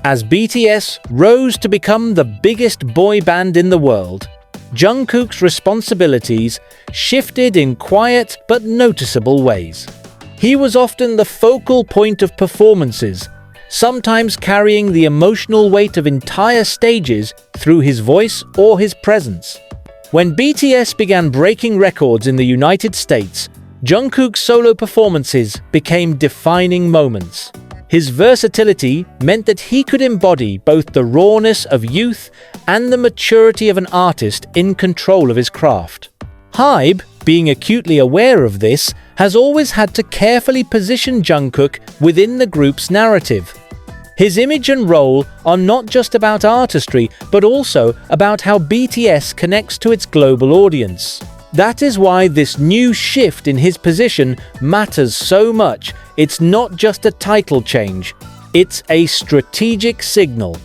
As BTS rose to become the biggest boy band in the world, Jungkook's responsibilities shifted in quiet but noticeable ways. He was often the focal point of performances, sometimes carrying the emotional weight of entire stages through his voice or his presence. When BTS began breaking records in the United States, Jungkook's solo performances became defining moments. His versatility meant that he could embody both the rawness of youth and the maturity of an artist in control of his craft. HYBE, being acutely aware of this, has always had to carefully position Jungkook within the group's narrative. His image and role are not just about artistry, but also about how BTS connects to its global audience. That is why this new shift in his position matters so much. It's not just a title change, it's a strategic signal.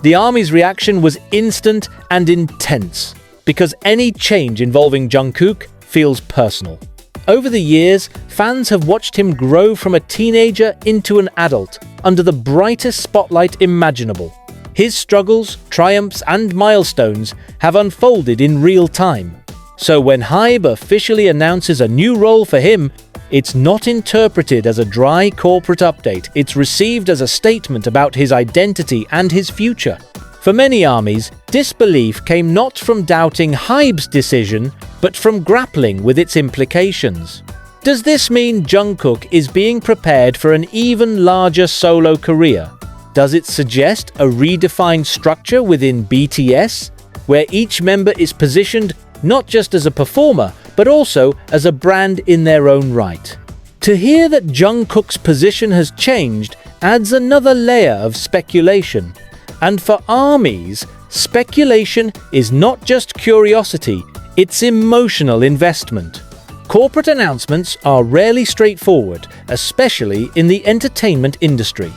The ARMY's reaction was instant and intense, because any change involving Jungkook feels personal. Over the years, fans have watched him grow from a teenager into an adult, under the brightest spotlight imaginable. His struggles, triumphs, and milestones have unfolded in real time. So when HYBE officially announces a new role for him, it's not interpreted as a dry corporate update. It's received as a statement about his identity and his future. For many ARMYs, disbelief came not from doubting HYBE's decision, but from grappling with its implications. Does this mean Jungkook is being prepared for an even larger solo career? Does it suggest a redefined structure within BTS, where each member is positioned not just as a performer, but also as a brand in their own right? To hear that Jungkook's position has changed adds another layer of speculation. And for ARMYs, speculation is not just curiosity, it's emotional investment. Corporate announcements are rarely straightforward, especially in the entertainment industry.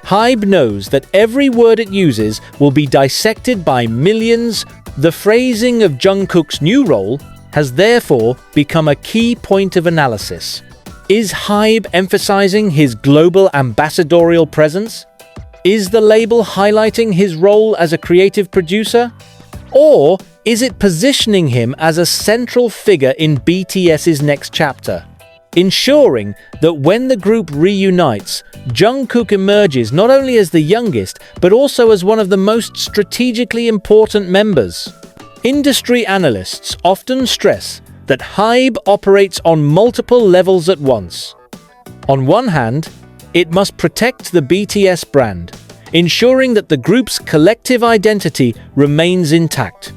HYBE knows that every word it uses will be dissected by millions. The phrasing of Jungkook's new role has therefore become a key point of analysis. Is HYBE emphasizing his global ambassadorial presence? Is the label highlighting his role as a creative producer? Or is it positioning him as a central figure in BTS's next chapter, ensuring that when the group reunites, Jungkook emerges not only as the youngest, but also as one of the most strategically important members? Industry analysts often stress that HYBE operates on multiple levels at once. On one hand, it must protect the BTS brand, ensuring that the group's collective identity remains intact.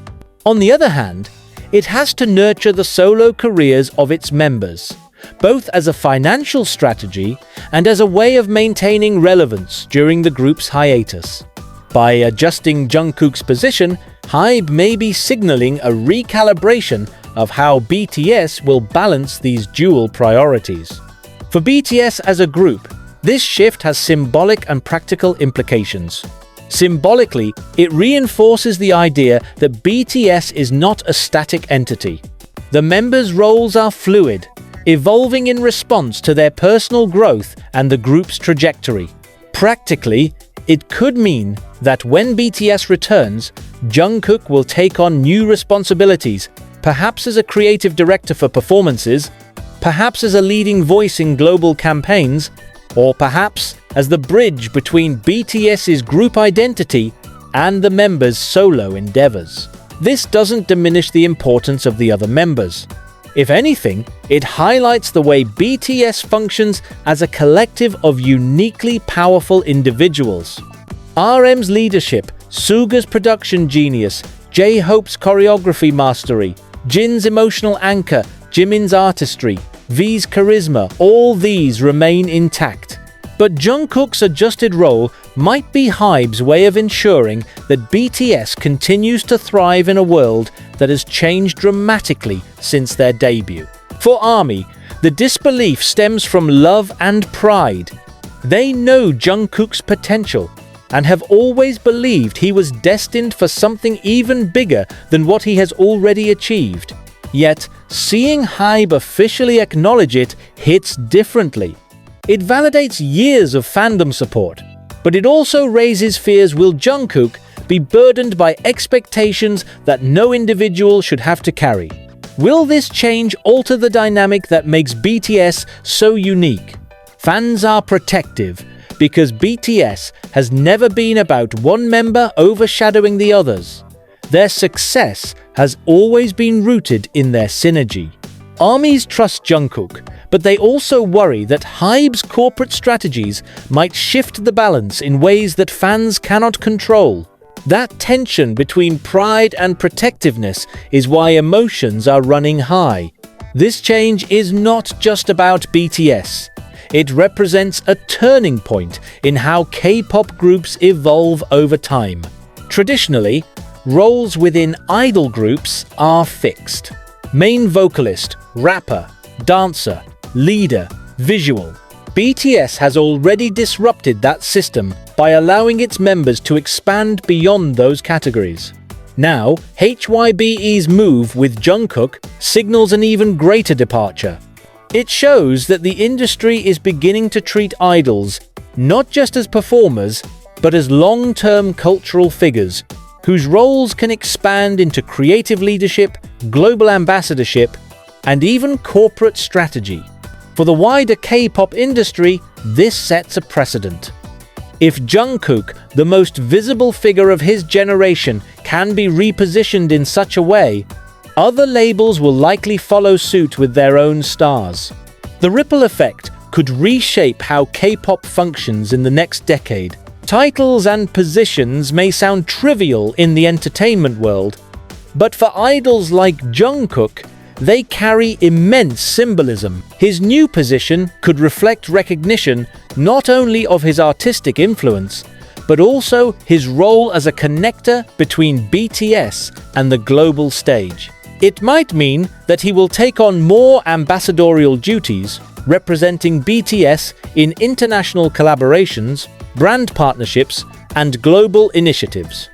On the other hand, it has to nurture the solo careers of its members, both as a financial strategy and as a way of maintaining relevance during the group's hiatus. By adjusting Jungkook's position, HYBE may be signaling a recalibration of how BTS will balance these dual priorities. For BTS as a group, this shift has symbolic and practical implications. Symbolically, it reinforces the idea that BTS is not a static entity. The members' roles are fluid, evolving in response to their personal growth and the group's trajectory. Practically, it could mean that when BTS returns, Jungkook will take on new responsibilities, perhaps as a creative director for performances, perhaps as a leading voice in global campaigns, or perhaps as the bridge between BTS's group identity and the members' solo endeavors. This doesn't diminish the importance of the other members. If anything, it highlights the way BTS functions as a collective of uniquely powerful individuals. RM's leadership, Suga's production genius, J-Hope's choreography mastery, Jin's emotional anchor, Jimin's artistry, V's charisma, all these remain intact. But Jungkook's adjusted role might be HYBE's way of ensuring that BTS continues to thrive in a world that has changed dramatically since their debut. For ARMY, the disbelief stems from love and pride. They know Jungkook's potential and have always believed he was destined for something even bigger than what he has already achieved. Yet, seeing HYBE officially acknowledge it hits differently. It validates years of fandom support. But it also raises fears: will Jungkook be burdened by expectations that no individual should have to carry? Will this change alter the dynamic that makes BTS so unique? Fans are protective because BTS has never been about one member overshadowing the others. Their success has always been rooted in their synergy. Armies trust Jungkook, but they also worry that HYBE's corporate strategies might shift the balance in ways that fans cannot control. That tension between pride and protectiveness is why emotions are running high. This change is not just about BTS. It represents a turning point in how K-pop groups evolve over time. Traditionally, roles within idol groups are fixed. Main vocalist, rapper, dancer, leader, visual. BTS has already disrupted that system by allowing its members to expand beyond those categories. Now, HYBE's move with Jungkook signals an even greater departure. It shows that the industry is beginning to treat idols not just as performers, but as long-term cultural figures whose roles can expand into creative leadership, global ambassadorship, and even corporate strategy. For the wider K-pop industry, this sets a precedent. If Jungkook, the most visible figure of his generation, can be repositioned in such a way, other labels will likely follow suit with their own stars. The ripple effect could reshape how K-pop functions in the next decade. Titles and positions may sound trivial in the entertainment world, but for idols like Jungkook, they carry immense symbolism. His new position could reflect recognition not only of his artistic influence, but also his role as a connector between BTS and the global stage. It might mean that he will take on more ambassadorial duties, representing BTS in international collaborations, brand partnerships, and global initiatives.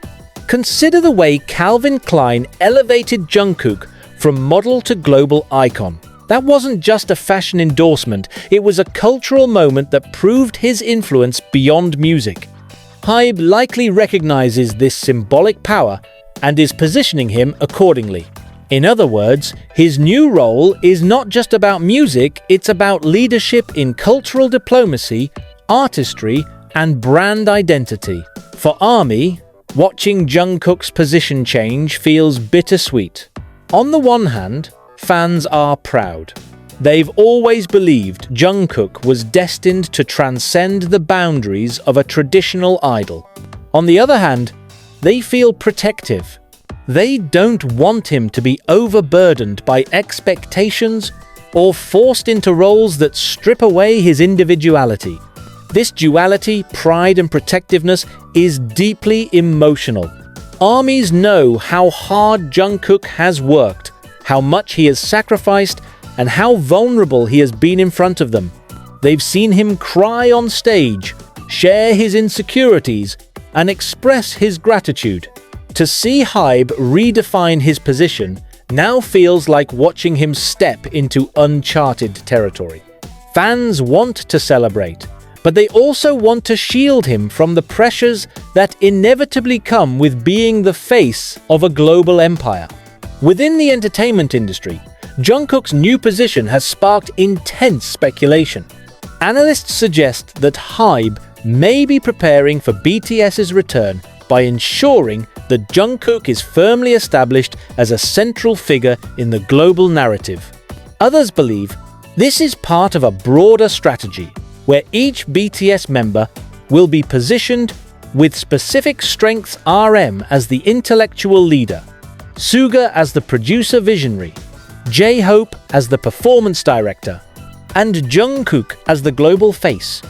Consider the way Calvin Klein elevated Jungkook from model to global icon. That wasn't just a fashion endorsement, it was a cultural moment that proved his influence beyond music. HYBE likely recognizes this symbolic power and is positioning him accordingly. In other words, his new role is not just about music, it's about leadership in cultural diplomacy, artistry, and brand identity. For ARMY, watching Jungkook's position change feels bittersweet. On the one hand, fans are proud. They've always believed Jungkook was destined to transcend the boundaries of a traditional idol. On the other hand, they feel protective. They don't want him to be overburdened by expectations or forced into roles that strip away his individuality. This duality, pride and protectiveness, is deeply emotional. ARMYs know how hard Jungkook has worked, how much he has sacrificed, and how vulnerable he has been in front of them. They've seen him cry on stage, share his insecurities, and express his gratitude. To see HYBE redefine his position now feels like watching him step into uncharted territory. Fans want to celebrate, but they also want to shield him from the pressures that inevitably come with being the face of a global empire. Within the entertainment industry, Jungkook's new position has sparked intense speculation. Analysts suggest that HYBE may be preparing for BTS's return by ensuring that Jungkook is firmly established as a central figure in the global narrative. Others believe this is part of a broader strategy, where each BTS member will be positioned with specific strengths: RM as the intellectual leader, Suga as the producer visionary, J-Hope as the performance director, and Jungkook as the global face.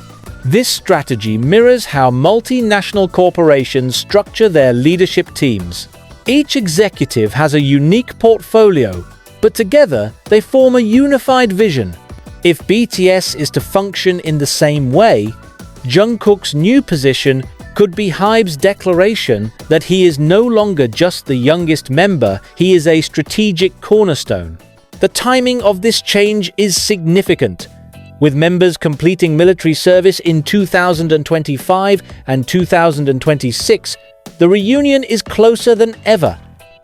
This strategy mirrors how multinational corporations structure their leadership teams. Each executive has a unique portfolio, but together they form a unified vision. If BTS is to function in the same way, Jungkook's new position could be HYBE's declaration that he is no longer just the youngest member, he is a strategic cornerstone. The timing of this change is significant. With members completing military service in 2025 and 2026, the reunion is closer than ever.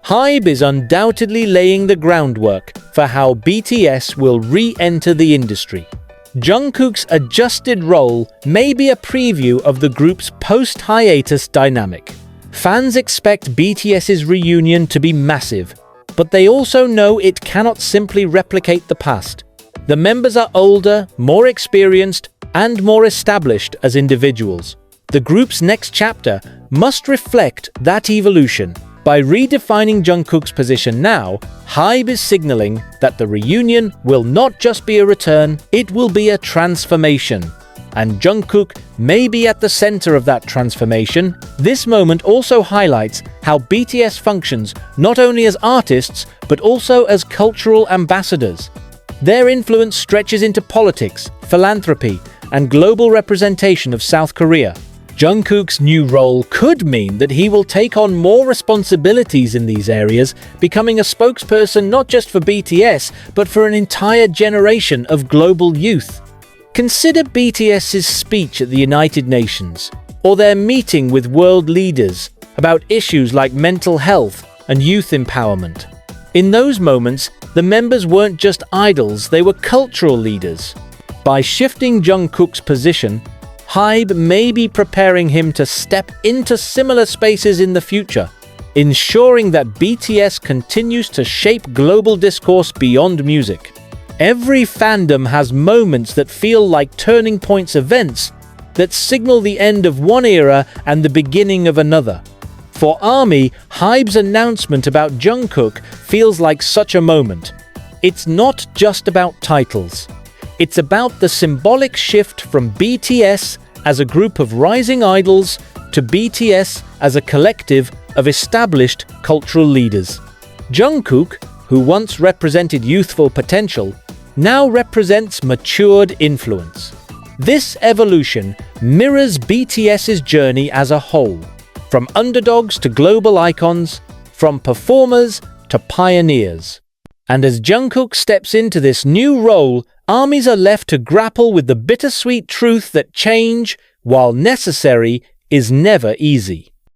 HYBE is undoubtedly laying the groundwork for how BTS will re-enter the industry. Jungkook's adjusted role may be a preview of the group's post-hiatus dynamic. Fans expect BTS's reunion to be massive, but they also know it cannot simply replicate the past. The members are older, more experienced, and more established as individuals. The group's next chapter must reflect that evolution. By redefining Jungkook's position now, HYBE is signaling that the reunion will not just be a return, it will be a transformation. And Jungkook may be at the center of that transformation. This moment also highlights how BTS functions not only as artists, but also as cultural ambassadors. Their influence stretches into politics, philanthropy, and global representation of South Korea. Jungkook's new role could mean that he will take on more responsibilities in these areas, becoming a spokesperson not just for BTS, but for an entire generation of global youth. Consider BTS's speech at the United Nations, or their meeting with world leaders about issues like mental health and youth empowerment. In those moments, the members weren't just idols, they were cultural leaders. By shifting Jungkook's position, HYBE may be preparing him to step into similar spaces in the future, ensuring that BTS continues to shape global discourse beyond music. Every fandom has moments that feel like turning points events that signal the end of one era and the beginning of another. For ARMY, HYBE's announcement about Jungkook feels like such a moment. It's not just about titles. It's about the symbolic shift from BTS as a group of rising idols to BTS as a collective of established cultural leaders. Jungkook, who once represented youthful potential, now represents matured influence. This evolution mirrors BTS's journey as a whole, from underdogs to global icons, from performers to pioneers. And as Jungkook steps into this new role, ARMYs are left to grapple with the bittersweet truth that change, while necessary, is never easy.